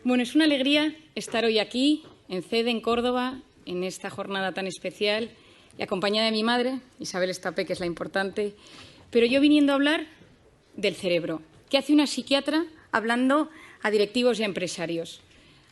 Bueno, es una alegría estar hoy aquí, en CEDE, en Córdoba, en esta jornada tan especial, y acompañada de mi madre, Isabel Estapé, que es la importante, pero yo viniendo a hablar del cerebro. ¿Qué hace una psiquiatra hablando a directivos y a empresarios?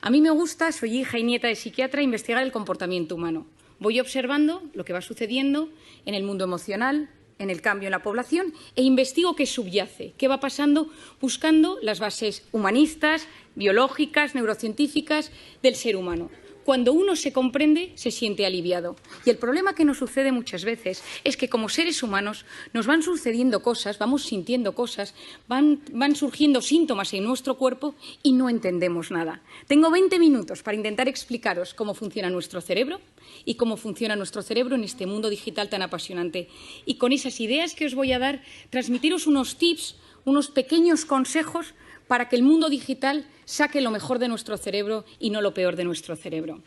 A mí me gusta, soy hija y nieta de psiquiatra, investigar el comportamiento humano. Voy observando lo que va sucediendo en el mundo emocional, en el cambio en la población, e investigo qué subyace, qué va pasando, buscando las bases humanistas, biológicas, neurocientíficas del ser humano. Cuando uno se comprende, se siente aliviado. Y el problema que nos sucede muchas veces es que como seres humanos nos van sucediendo cosas, vamos sintiendo cosas, van surgiendo síntomas en nuestro cuerpo y no entendemos nada. Tengo 20 minutos para intentar explicaros cómo funciona nuestro cerebro y cómo funciona nuestro cerebro en este mundo digital tan apasionante. Y con esas ideas que os voy a dar, transmitiros unos tips, unos pequeños consejos para que el mundo digital saque lo mejor de nuestro cerebro y no lo peor de nuestro cerebro.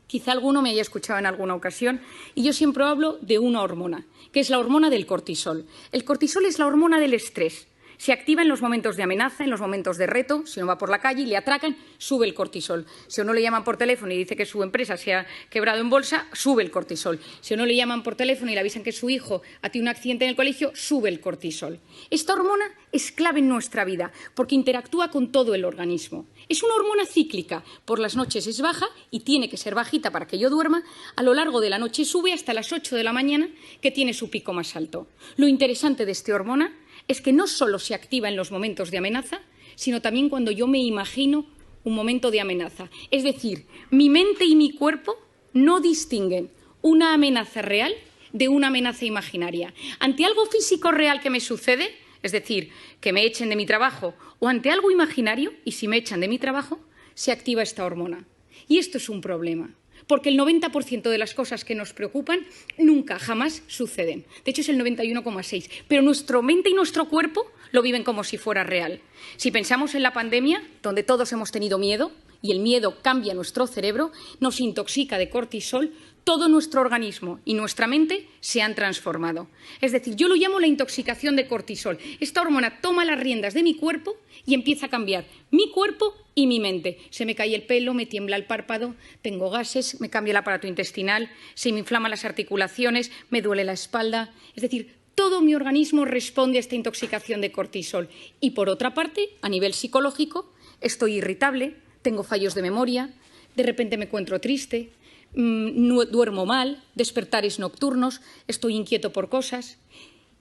Quizá alguno me haya escuchado en alguna ocasión y yo siempre hablo de una hormona, que es la hormona del cortisol. El cortisol es la hormona del estrés. Se activa en los momentos de amenaza, en los momentos de reto. Si uno va por la calle y le atracan, sube el cortisol. Si a uno le llaman por teléfono y dice que su empresa se ha quebrado en bolsa, sube el cortisol. Si a uno le llaman por teléfono y le avisan que su hijo ha tenido un accidente en el colegio, sube el cortisol. Esta hormona es clave en nuestra vida porque interactúa con todo el organismo. Es una hormona cíclica. Por las noches es baja y tiene que ser bajita para que yo duerma. A lo largo de la noche sube hasta las 8 de la mañana, que tiene su pico más alto. Lo interesante de esta hormona es que no solo se activa en los momentos de amenaza, sino también cuando yo me imagino un momento de amenaza. Es decir, mi mente y mi cuerpo no distinguen una amenaza real de una amenaza imaginaria. Ante algo físico real que me sucede, es decir, que me echen de mi trabajo, o ante algo imaginario, y si me echan de mi trabajo, se activa esta hormona. Y esto es un problema, porque el 90% de las cosas que nos preocupan nunca, jamás suceden. De hecho, es el 91,6%. Pero nuestra mente y nuestro cuerpo lo viven como si fuera real. Si pensamos en la pandemia, donde todos hemos tenido miedo, y el miedo cambia nuestro cerebro, nos intoxica de cortisol, todo nuestro organismo y nuestra mente se han transformado. Es decir, yo lo llamo la intoxicación de cortisol. Esta hormona toma las riendas de mi cuerpo y empieza a cambiar mi cuerpo y mi mente. Se me cae el pelo, me tiembla el párpado, tengo gases, me cambia el aparato intestinal, se me inflaman las articulaciones, me duele la espalda. Es decir, todo mi organismo responde a esta intoxicación de cortisol. Y por otra parte, a nivel psicológico, estoy irritable, tengo fallos de memoria, de repente me encuentro triste, duermo mal, despertares nocturnos, estoy inquieto por cosas.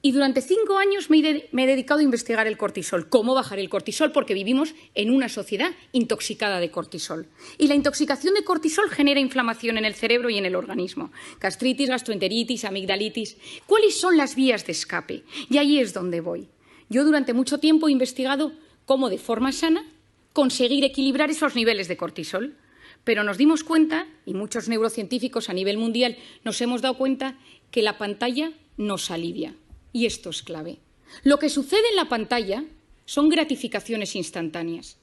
Y durante 5 años me he dedicado a investigar el cortisol, cómo bajar el cortisol, porque vivimos en una sociedad intoxicada de cortisol. Y la intoxicación de cortisol genera inflamación en el cerebro y en el organismo. Gastritis, gastroenteritis, amigdalitis. ¿Cuáles son las vías de escape? Y ahí es donde voy. Yo durante mucho tiempo he investigado cómo de forma sana conseguir equilibrar esos niveles de cortisol. Pero nos dimos cuenta, y muchos neurocientíficos a nivel mundial nos hemos dado cuenta, que la pantalla nos alivia. Y esto es clave. Lo que sucede en la pantalla son gratificaciones instantáneas.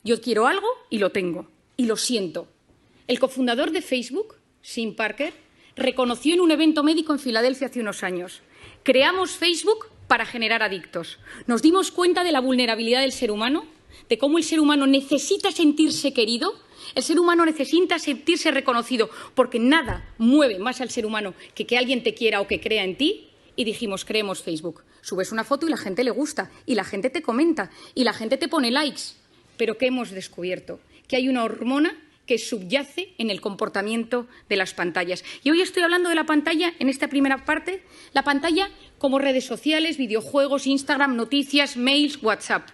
Yo quiero algo y lo tengo, y lo siento. El cofundador de Facebook, Sean Parker, reconoció en un evento médico en Filadelfia hace unos años: creamos Facebook para generar adictos. Nos dimos cuenta de la vulnerabilidad del ser humano, de cómo el ser humano necesita sentirse querido. El ser humano necesita sentirse reconocido, porque nada mueve más al ser humano que alguien te quiera o que crea en ti. Y dijimos, creemos Facebook. Subes una foto y la gente le gusta, y la gente te comenta, y la gente te pone likes. Pero ¿qué hemos descubierto? Que hay una hormona que subyace en el comportamiento de las pantallas. Y hoy estoy hablando de la pantalla, en esta primera parte, la pantalla como redes sociales, videojuegos, Instagram, noticias, mails, WhatsApp.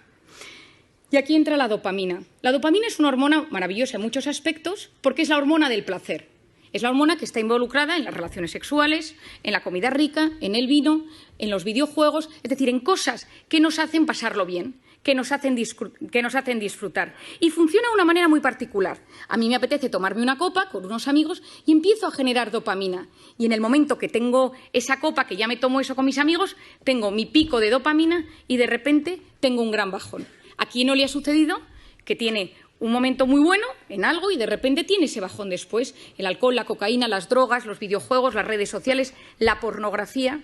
Y aquí entra la dopamina. La dopamina es una hormona maravillosa en muchos aspectos porque es la hormona del placer. Es la hormona que está involucrada en las relaciones sexuales, en la comida rica, en el vino, en los videojuegos, es decir, en cosas que nos hacen pasarlo bien, que nos hacen disfrutar. Y funciona de una manera muy particular. A mí me apetece tomarme una copa con unos amigos y empiezo a generar dopamina. Y en el momento que tengo esa copa, que ya me tomo eso con mis amigos, tengo mi pico de dopamina y de repente tengo un gran bajón. ¿A quién no le ha sucedido que tiene un momento muy bueno en algo y de repente tiene ese bajón después? El alcohol, la cocaína, las drogas, los videojuegos, las redes sociales, la pornografía.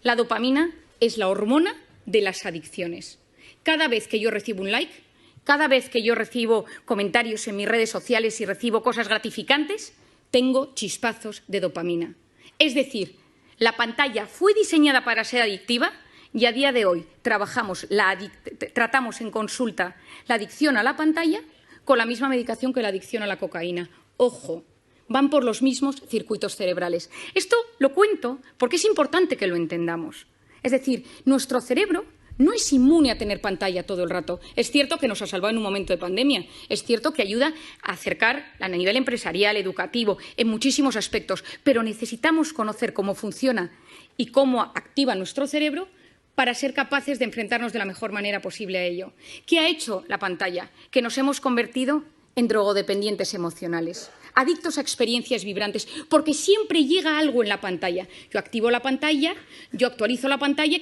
La dopamina es la hormona de las adicciones. Cada vez que yo recibo un like, Cada vez que yo recibo comentarios en mis redes sociales y recibo cosas gratificantes, tengo chispazos de dopamina. Es decir, la pantalla fue diseñada para ser adictiva y a día de hoy tratamos en consulta la adicción a la pantalla con la misma medicación que la adicción a la cocaína. Ojo, van por los mismos circuitos cerebrales. Esto lo cuento porque es importante que lo entendamos. Es decir, nuestro cerebro no es inmune a tener pantalla todo el rato. Es cierto que nos ha salvado en un momento de pandemia. Es cierto que ayuda a acercar a nivel empresarial, educativo, en muchísimos aspectos. Pero necesitamos conocer cómo funciona y cómo activa nuestro cerebro para ser capaces de enfrentarnos de la mejor manera posible a ello. ¿Qué ha hecho la pantalla? Que nos hemos convertido en drogodependientes emocionales, adictos a experiencias vibrantes, porque siempre llega algo en la pantalla. Yo activo la pantalla, yo actualizo la pantalla.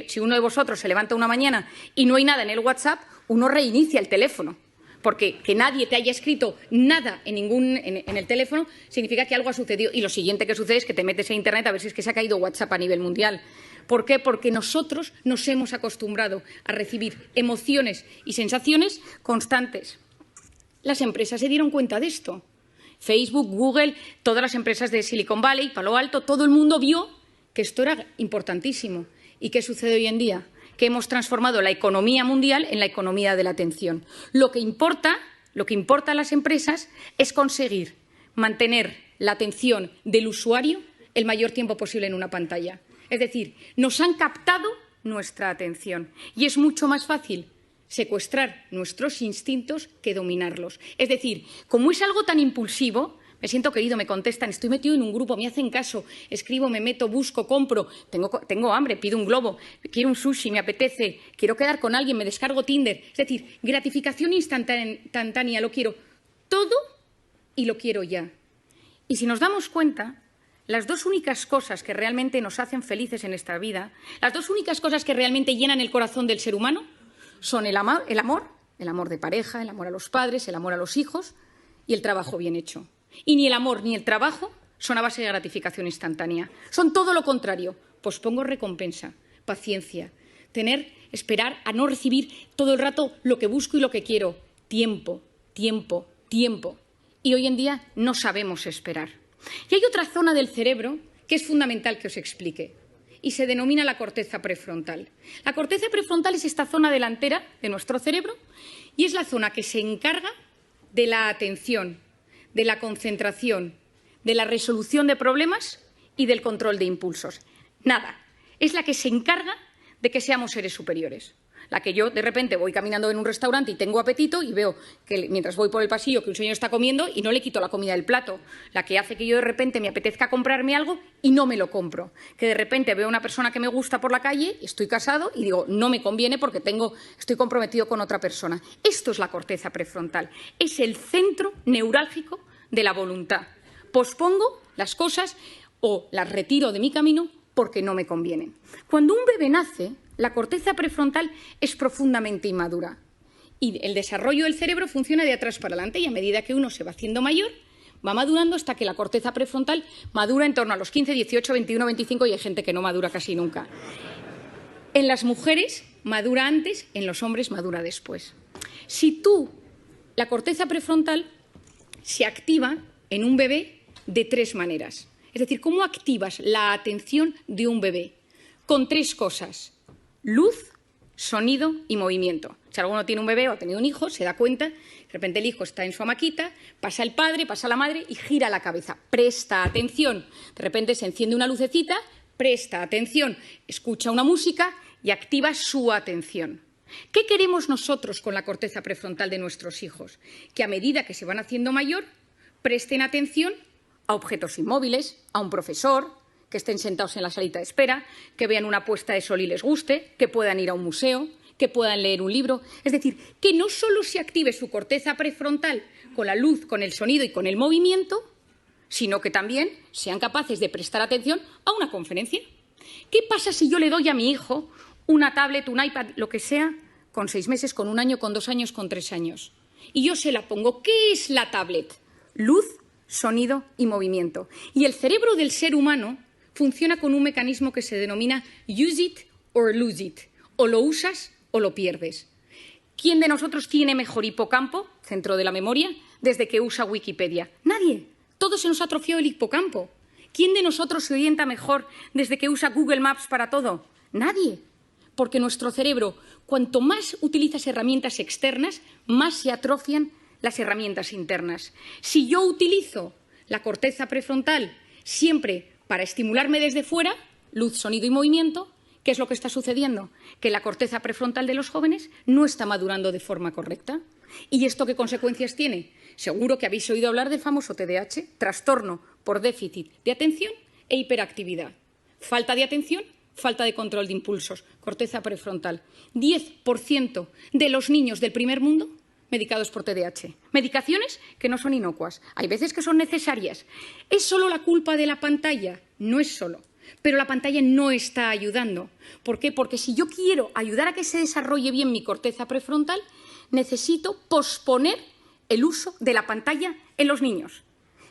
Si uno de vosotros se levanta una mañana y no hay nada en el WhatsApp, uno reinicia el teléfono. Porque que nadie te haya escrito nada en el teléfono significa que algo ha sucedido. Y lo siguiente que sucede es que te metes en Internet a ver si es que se ha caído WhatsApp a nivel mundial. ¿Por qué? Porque nosotros nos hemos acostumbrado a recibir emociones y sensaciones constantes. Las empresas se dieron cuenta de esto. Facebook, Google, todas las empresas de Silicon Valley, Palo Alto, todo el mundo vio que esto era importantísimo. ¿Y qué sucede hoy en día? Que hemos transformado la economía mundial en la economía de la atención. Lo que importa a las empresas es conseguir mantener la atención del usuario el mayor tiempo posible en una pantalla. Es decir, nos han captado nuestra atención y es mucho más fácil secuestrar nuestros instintos que dominarlos. Es decir, como es algo tan impulsivo, me siento querido, me contestan, estoy metido en un grupo, me hacen caso, escribo, me meto, busco, compro, tengo hambre, pido un globo, quiero un sushi, me apetece, quiero quedar con alguien, me descargo Tinder. Es decir, gratificación instantánea, lo quiero todo y lo quiero ya. Y si nos damos cuenta, las dos únicas cosas que realmente nos hacen felices en esta vida, las dos únicas cosas que realmente llenan el corazón del ser humano, son el amor de pareja, el amor a los padres, el amor a los hijos y el trabajo bien hecho. Y ni el amor ni el trabajo son a base de gratificación instantánea. Son todo lo contrario. Pospongo recompensa, paciencia, esperar a no recibir todo el rato lo que busco y lo que quiero. Tiempo, tiempo, tiempo. Y hoy en día no sabemos esperar. Y hay otra zona del cerebro que es fundamental que os explique. Y se denomina la corteza prefrontal. La corteza prefrontal es esta zona delantera de nuestro cerebro y es la zona que se encarga de la atención, de la concentración, de la resolución de problemas y del control de impulsos. Nada, es la que se encarga de que seamos seres superiores. La que yo de repente voy caminando en un restaurante y tengo apetito y veo que mientras voy por el pasillo que un señor está comiendo y no le quito la comida del plato. La que hace que yo de repente me apetezca comprarme algo y no me lo compro. Que de repente veo a una persona que me gusta por la calle, estoy casado y digo, no me conviene porque estoy comprometido con otra persona. Esto es la corteza prefrontal. Es el centro neurálgico de la voluntad. Pospongo las cosas o las retiro de mi camino porque no me convienen. Cuando un bebé nace, la corteza prefrontal es profundamente inmadura y el desarrollo del cerebro funciona de atrás para adelante y a medida que uno se va haciendo mayor, va madurando hasta que la corteza prefrontal madura en torno a los 15, 18, 21, 25 y hay gente que no madura casi nunca. En las mujeres madura antes, en los hombres madura después. La corteza prefrontal se activa en un bebé de tres maneras. Es decir, ¿cómo activas la atención de un bebé? Con tres cosas: luz, sonido y movimiento. Si alguno tiene un bebé o ha tenido un hijo, se da cuenta, de repente el hijo está en su hamaquita, pasa el padre, pasa la madre y gira la cabeza. Presta atención. De repente se enciende una lucecita, presta atención, escucha una música y activa su atención. ¿Qué queremos nosotros con la corteza prefrontal de nuestros hijos? Que a medida que se van haciendo mayor, presten atención a objetos inmóviles, a un profesor, que estén sentados en la salita de espera, que vean una puesta de sol y les guste, que puedan ir a un museo, que puedan leer un libro. Es decir, que no solo se active su corteza prefrontal con la luz, con el sonido y con el movimiento, sino que también sean capaces de prestar atención a una conferencia. ¿Qué pasa si yo le doy a mi hijo una tablet, un iPad, lo que sea, con 6 meses, con 1 año, con 2 años, con 3 años? Y yo se la pongo. ¿Qué es la tablet? Luz, sonido y movimiento. Y el cerebro del ser humano funciona con un mecanismo que se denomina use it or lose it. O lo usas o lo pierdes. ¿Quién de nosotros tiene mejor hipocampo, centro de la memoria, desde que usa Wikipedia? Nadie. Todos se nos ha atrofiado el hipocampo. ¿Quién de nosotros se orienta mejor desde que usa Google Maps para todo? Nadie. Porque nuestro cerebro, cuanto más utilizas herramientas externas, más se atrofian las herramientas internas. Si yo utilizo la corteza prefrontal siempre para estimularme desde fuera, luz, sonido y movimiento, ¿qué es lo que está sucediendo? Que la corteza prefrontal de los jóvenes no está madurando de forma correcta. ¿Y esto qué consecuencias tiene? Seguro que habéis oído hablar del famoso TDAH, trastorno por déficit de atención e hiperactividad. Falta de atención, falta de control de impulsos, corteza prefrontal. 10% de los niños del primer mundo medicados por TDAH. Medicaciones que no son inocuas. Hay veces que son necesarias. ¿Es solo la culpa de la pantalla? No es solo. Pero la pantalla no está ayudando. ¿Por qué? Porque si yo quiero ayudar a que se desarrolle bien mi corteza prefrontal, necesito posponer el uso de la pantalla en los niños.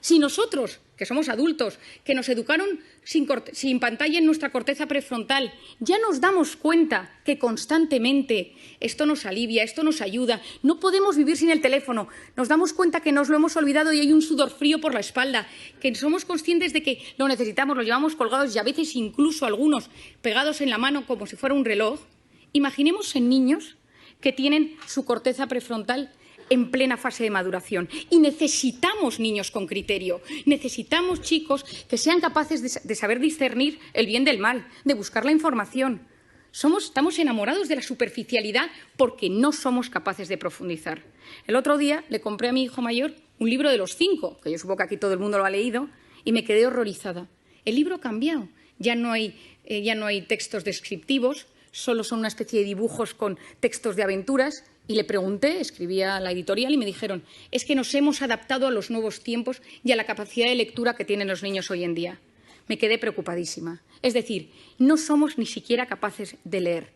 Si nosotros, que somos adultos, que nos educaron sin pantalla en nuestra corteza prefrontal, ya nos damos cuenta que constantemente esto nos alivia, esto nos ayuda, no podemos vivir sin el teléfono, nos damos cuenta que nos lo hemos olvidado y hay un sudor frío por la espalda, que somos conscientes de que lo necesitamos, lo llevamos colgados y a veces incluso algunos pegados en la mano como si fuera un reloj. Imaginemos en niños que tienen su corteza prefrontal en plena fase de maduración. Y necesitamos niños con criterio, necesitamos chicos que sean capaces de saber discernir el bien del mal, de buscar la información. Estamos enamorados de la superficialidad porque no somos capaces de profundizar. El otro día le compré a mi hijo mayor un libro de los 5, que yo supongo que aquí todo el mundo lo ha leído, y me quedé horrorizada. El libro ha cambiado, ya no hay textos descriptivos, solo son una especie de dibujos con textos de aventuras. Y le pregunté, escribía a la editorial y me dijeron, es que nos hemos adaptado a los nuevos tiempos y a la capacidad de lectura que tienen los niños hoy en día. Me quedé preocupadísima. Es decir, no somos ni siquiera capaces de leer.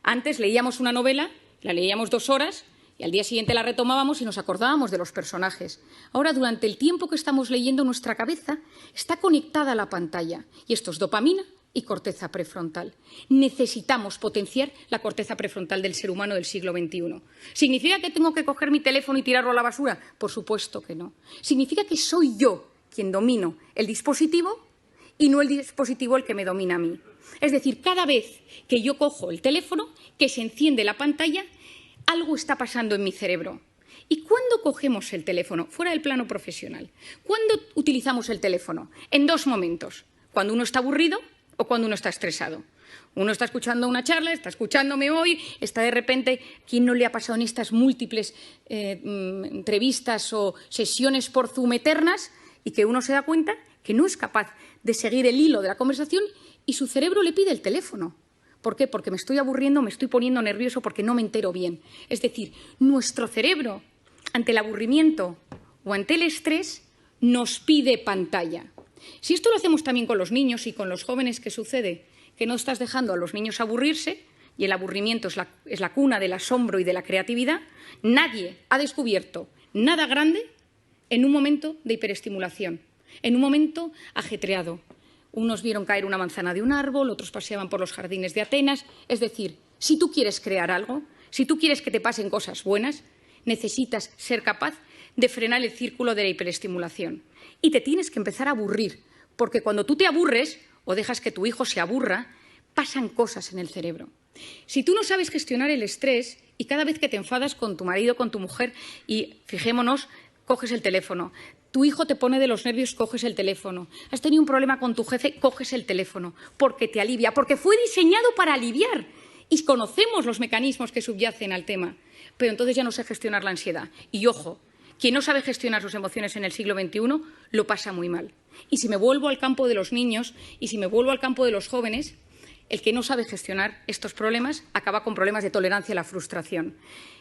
Antes leíamos una novela, la leíamos 2 horas y al día siguiente la retomábamos y nos acordábamos de los personajes. Ahora, durante el tiempo que estamos leyendo, nuestra cabeza está conectada a la pantalla y esto es dopamina y corteza prefrontal. Necesitamos potenciar la corteza prefrontal del ser humano del siglo XXI. ¿Significa que tengo que coger mi teléfono y tirarlo a la basura? Por supuesto que no. Significa que soy yo quien domino el dispositivo y no el dispositivo el que me domina a mí. Es decir, cada vez que yo cojo el teléfono, que se enciende la pantalla, algo está pasando en mi cerebro. ¿Y cuándo cogemos el teléfono? Fuera del plano profesional. ¿Cuándo utilizamos el teléfono? En 2 momentos. Cuando uno está aburrido o cuando uno está estresado. Uno está escuchando una charla, está escuchándome hoy, está de repente, ¿quién no le ha pasado en estas múltiples entrevistas o sesiones por Zoom eternas? Y que uno se da cuenta que no es capaz de seguir el hilo de la conversación y su cerebro le pide el teléfono. ¿Por qué? Porque me estoy aburriendo, me estoy poniendo nervioso porque no me entero bien. Es decir, nuestro cerebro, ante el aburrimiento o ante el estrés, nos pide pantalla. Si esto lo hacemos también con los niños y con los jóvenes, ¿qué sucede? Que no estás dejando a los niños aburrirse y el aburrimiento es la cuna del asombro y de la creatividad. Nadie ha descubierto nada grande en un momento de hiperestimulación, en un momento ajetreado. Unos vieron caer una manzana de un árbol, otros paseaban por los jardines de Atenas. Es decir, si tú quieres crear algo, si tú quieres que te pasen cosas buenas, necesitas ser capaz de frenar el círculo de la hiperestimulación. Y te tienes que empezar a aburrir, porque cuando tú te aburres o dejas que tu hijo se aburra, pasan cosas en el cerebro. Si tú no sabes gestionar el estrés y cada vez que te enfadas con tu marido, con tu mujer, y fijémonos, coges el teléfono, tu hijo te pone de los nervios, coges el teléfono, has tenido un problema con tu jefe, coges el teléfono, porque te alivia, porque fue diseñado para aliviar y conocemos los mecanismos que subyacen al tema, pero entonces ya no sé gestionar la ansiedad. Y ojo, quien no sabe gestionar sus emociones en el siglo XXI lo pasa muy mal. Y si me vuelvo al campo de los niños y si me vuelvo al campo de los jóvenes, el que no sabe gestionar estos problemas acaba con problemas de tolerancia a la frustración.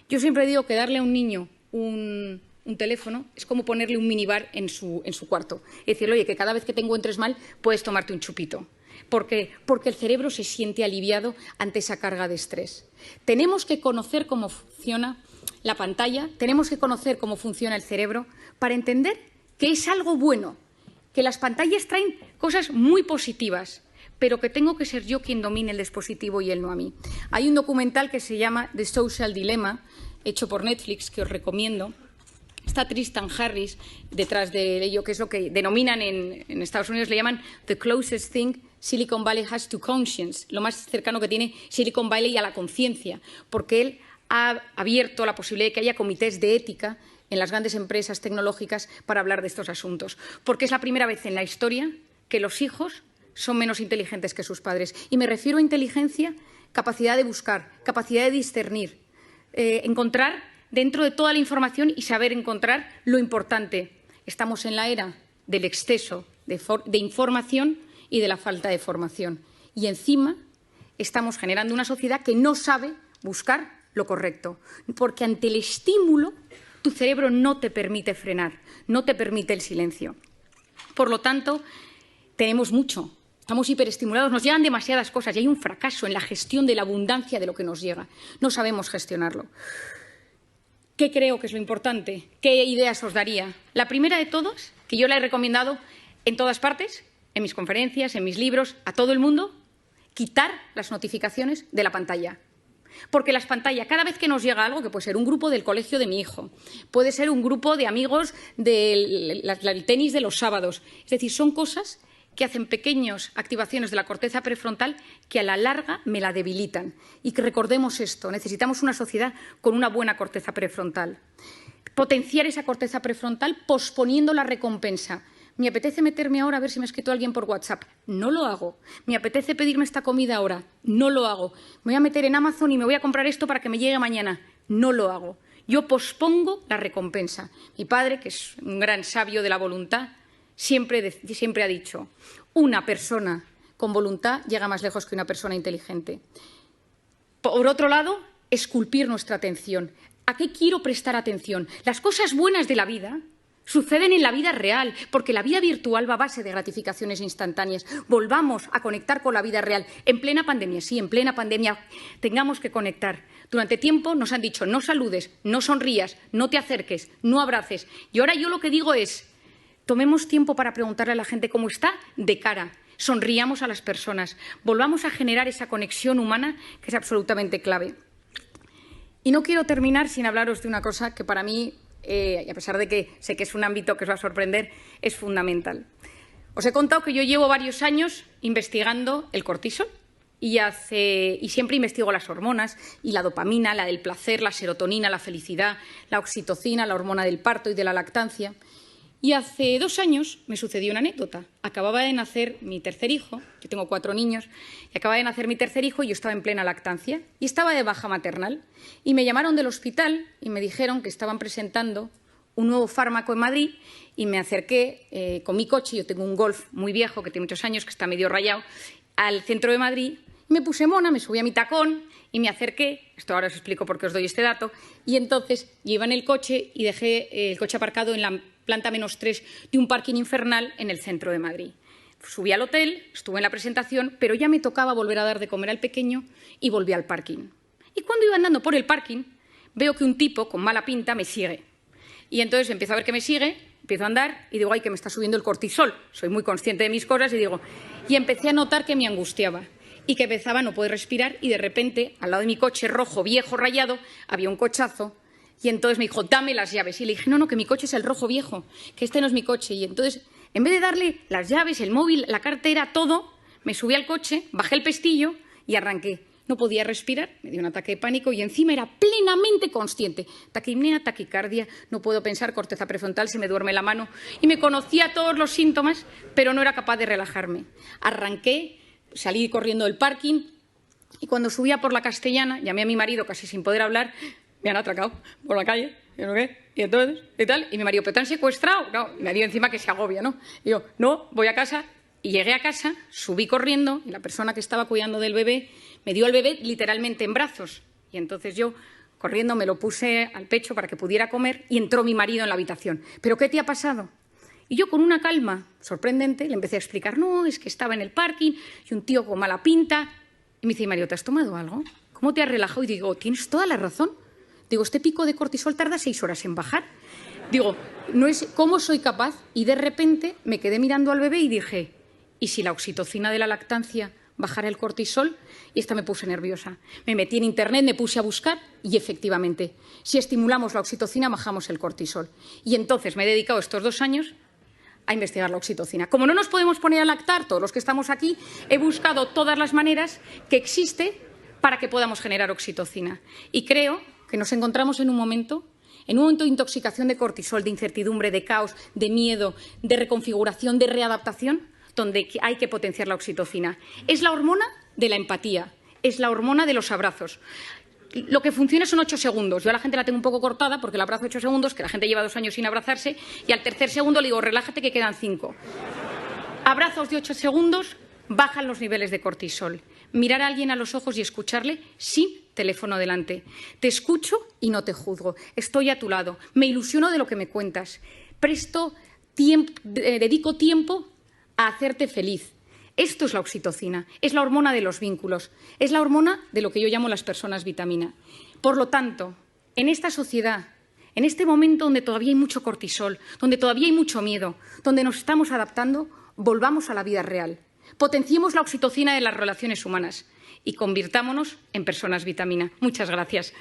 Yo siempre digo que darle a un niño un teléfono es como ponerle un minibar en su cuarto. Es decirle, oye, que cada vez que te encuentres mal puedes tomarte un chupito. Porque el cerebro se siente aliviado ante esa carga de estrés. Tenemos que conocer cómo funciona la pantalla, tenemos que conocer cómo funciona el cerebro para entender que es algo bueno, que las pantallas traen cosas muy positivas, pero que tengo que ser yo quien domine el dispositivo y él no a mí. Hay un documental que se llama The Social Dilemma, hecho por Netflix, que os recomiendo. Está Tristan Harris detrás de ello, que es lo que denominan en Estados Unidos, le llaman the closest thing Silicon Valley has to conscience, lo más cercano que tiene Silicon Valley a la conciencia, porque él ha abierto la posibilidad de que haya comités de ética en las grandes empresas tecnológicas para hablar de estos asuntos, porque es la primera vez en la historia que los hijos son menos inteligentes que sus padres. Y me refiero a inteligencia, capacidad de buscar, capacidad de discernir, encontrar dentro de toda la información y saber encontrar lo importante. Estamos en la era del exceso de información y de la falta de formación. Y encima estamos generando una sociedad que no sabe buscar lo correcto, porque ante el estímulo tu cerebro no te permite frenar, no te permite el silencio. Por lo tanto, tenemos mucho. Estamos hiperestimulados, nos llegan demasiadas cosas y hay un fracaso en la gestión de la abundancia de lo que nos llega. No sabemos gestionarlo. ¿Qué creo que es lo importante? ¿Qué ideas os daría? La primera de todas, que yo la he recomendado en todas partes, en mis conferencias, en mis libros, a todo el mundo, quitar las notificaciones de la pantalla. Porque las pantallas, cada vez que nos llega algo, que puede ser un grupo del colegio de mi hijo, puede ser un grupo de amigos del tenis de los sábados, es decir, son cosas que hacen pequeñas activaciones de la corteza prefrontal que a la larga me la debilitan. Y que recordemos esto, necesitamos una sociedad con una buena corteza prefrontal. Potenciar esa corteza prefrontal posponiendo la recompensa. Me apetece meterme ahora a ver si me ha escrito alguien por WhatsApp. No lo hago. Me apetece pedirme esta comida ahora. No lo hago. Me voy a meter en Amazon y me voy a comprar esto para que me llegue mañana. No lo hago. Yo pospongo la recompensa. Mi padre, que es un gran sabio de la voluntad, siempre ha dicho, una persona con voluntad llega más lejos que una persona inteligente. Por otro lado, esculpir nuestra atención. ¿A qué quiero prestar atención? Las cosas buenas de la vida suceden en la vida real, porque la vida virtual va a base de gratificaciones instantáneas. Volvamos a conectar con la vida real. En plena pandemia, sí, en plena pandemia tengamos que conectar. Durante tiempo nos han dicho, no saludes, no sonrías, no te acerques, no abraces. Y ahora yo lo que digo es, tomemos tiempo para preguntarle a la gente cómo está de cara. Sonriamos a las personas. Volvamos a generar esa conexión humana que es absolutamente clave. Y no quiero terminar sin hablaros de una cosa que para mí, a pesar de que sé que es un ámbito que os va a sorprender, es fundamental. Os he contado que yo llevo varios años investigando el cortisol y siempre investigo las hormonas y la dopamina, la del placer, la serotonina, la felicidad, la oxitocina, la hormona del parto y de la lactancia. Y hace 2 años me sucedió una anécdota. Acababa de nacer mi tercer hijo, yo tengo 4 niños, y acababa de nacer mi tercer hijo y yo estaba en plena lactancia y estaba de baja maternal. Y me llamaron del hospital y me dijeron que estaban presentando un nuevo fármaco en Madrid y me acerqué con mi coche, yo tengo un Golf muy viejo que tiene muchos años, que está medio rayado, al centro de Madrid. Me puse mona, me subí a mi tacón y me acerqué, esto ahora os explico por qué os doy este dato, y entonces yo iba en el coche y dejé el coche aparcado en la planta -3 de un parking infernal en el centro de Madrid. Subí al hotel, estuve en la presentación, pero ya me tocaba volver a dar de comer al pequeño y volví al parking. Y cuando iba andando por el parking, veo que un tipo con mala pinta me sigue. Y entonces empiezo a ver que me sigue, empiezo a andar y digo, ay, que me está subiendo el cortisol. Soy muy consciente de mis cosas y empecé a notar que me angustiaba y que empezaba a no poder respirar y de repente, al lado de mi coche rojo, viejo, rayado, había un cochazo. Y entonces me dijo, dame las llaves. Y le dije, no, que mi coche es el rojo viejo, que este no es mi coche. Y entonces, en vez de darle las llaves, el móvil, la cartera, todo, me subí al coche, bajé el pestillo y arranqué. No podía respirar, me dio un ataque de pánico y encima era plenamente consciente. Taquipnea, taquicardia, no puedo pensar, corteza prefrontal, se me duerme la mano. Y me conocía todos los síntomas, pero no era capaz de relajarme. Arranqué, salí corriendo del parking y cuando subía por la Castellana, llamé a mi marido casi sin poder hablar. Me han atracado por la calle, y no qué, y entonces, y tal, y mi marido, ¿pero te han secuestrado? No, me dio encima que se agobia, ¿no? Y yo, no, voy a casa, y llegué a casa, subí corriendo, y la persona que estaba cuidando del bebé me dio al bebé literalmente en brazos, y entonces yo, corriendo, me lo puse al pecho para que pudiera comer, y entró mi marido en la habitación. ¿Pero qué te ha pasado? Y yo, con una calma sorprendente, le empecé a explicar, no, es que estaba en el parking, y un tío con mala pinta, y me dice, Mario, ¿te has tomado algo? ¿Cómo te has relajado? Y digo, tienes toda la razón. Digo, este pico de cortisol tarda 6 horas en bajar. Digo, no es cómo soy capaz. Y de repente me quedé mirando al bebé y dije, ¿y si la oxitocina de la lactancia bajara el cortisol y esta me puse nerviosa. Me metí en Internet, me puse a buscar y efectivamente, si estimulamos la oxitocina, bajamos el cortisol. Y entonces me he dedicado estos 2 años a investigar la oxitocina. Como no nos podemos poner a lactar todos los que estamos aquí, he buscado todas las maneras que existe para que podamos generar oxitocina. Y creo que nos encontramos en un momento de intoxicación de cortisol, de incertidumbre, de caos, de miedo, de reconfiguración, de readaptación, donde hay que potenciar la oxitocina. Es la hormona de la empatía, es la hormona de los abrazos. Lo que funciona son 8 segundos. Yo a la gente la tengo un poco cortada porque la abrazo 8 segundos, que la gente lleva 2 años sin abrazarse, y al tercer segundo le digo, relájate que quedan 5. Abrazos de 8 segundos bajan los niveles de cortisol. Mirar a alguien a los ojos y escucharle sin teléfono delante. Te escucho y no te juzgo. Estoy a tu lado. Me ilusiono de lo que me cuentas. Dedico tiempo a hacerte feliz. Esto es la oxitocina, es la hormona de los vínculos, es la hormona de lo que yo llamo las personas vitamina. Por lo tanto, en esta sociedad, en este momento donde todavía hay mucho cortisol, donde todavía hay mucho miedo, donde nos estamos adaptando, volvamos a la vida real. Potenciemos la oxitocina de las relaciones humanas y convirtámonos en personas vitamina. Muchas gracias.